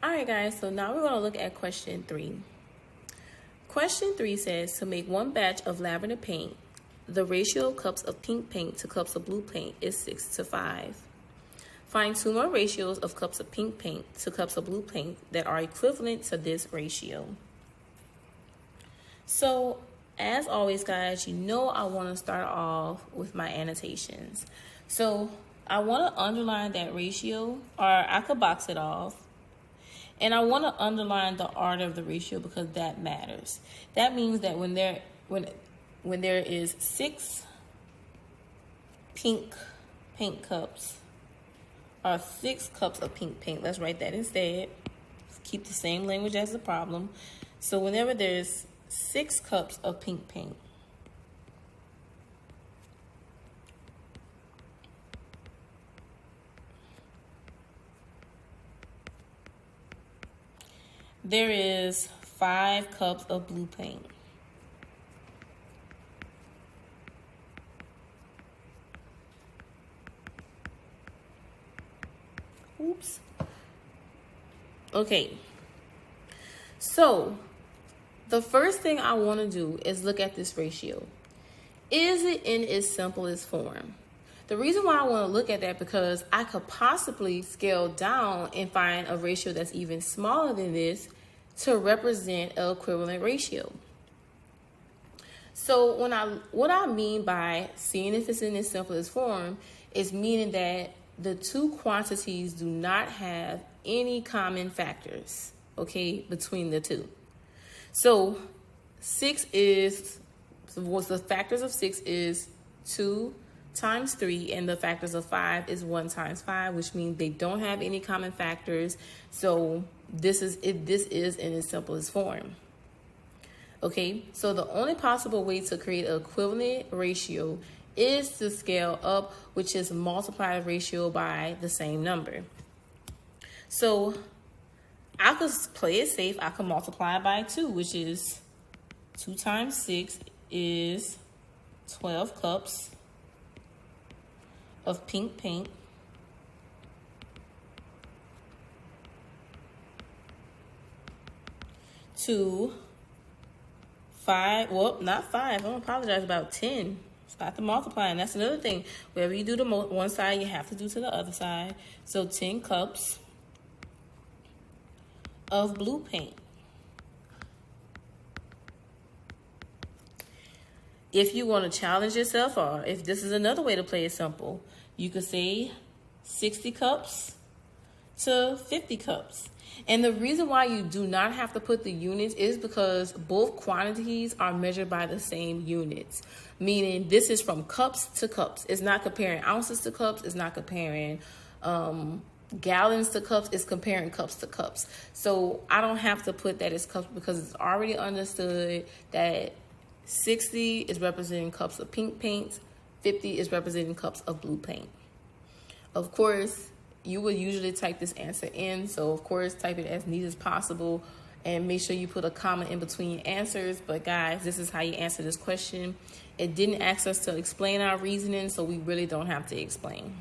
All right, guys, so now we're going to look at question 3. Question 3 says, to make one batch of lavender paint, the ratio of cups of pink paint to cups of blue paint is 6:5. Find 2 more ratios of cups of pink paint to cups of blue paint that are equivalent to this ratio. So, as always, guys, you know I want to start off with my annotations. So, I want to underline that ratio, or I could box it off. And I want to underline the order of the ratio because that matters. That means that when there is 6 pink paint cups, or 6 cups of pink paint, let's write that instead. Keep the same language as the problem. So whenever there's 6 cups of pink paint, there is 5 cups of blue paint. Oops. Okay. So, the first thing I want to do is look at this ratio. Is it in its simplest form? The reason why I want to look at that because I could possibly scale down and find a ratio that's even smaller than this to represent an equivalent ratio. So what I mean by seeing if it's in its simplest form is meaning that the 2 quantities do not have any common factors, okay, between the 2. So the factors of 6 is 2 times 3, and the factors of 5 is 1 times 5, which means they don't have any common factors. So this is in its simplest form. Okay, so the only possible way to create an equivalent ratio is to scale up, which is multiply the ratio by the same number. So I could play it safe. I could multiply by 2, which is 2 times 6 is 12 cups of pink paint. To 5, well, not 5, I don't apologize, about 10. Start to multiply, and that's another thing. Wherever you do to one side, you have to do to the other side. So 10 cups of blue paint. If you want to challenge yourself, or if this is another way to play it simple, you could say 60 cups to 50 cups. And the reason why you do not have to put the units is because both quantities are measured by the same units. Meaning this is from cups to cups. It's not comparing ounces to cups. It's not comparing gallons to cups. It's comparing cups to cups. So I don't have to put that as cups because it's already understood that 60 is representing cups of pink paint. 50 is representing cups of blue paint. Of course, you would usually type this answer in. So, of course, type it as neat as possible and make sure you put a comma in between answers. But, guys, this is how you answer this question. It didn't ask us to explain our reasoning, so we really don't have to explain.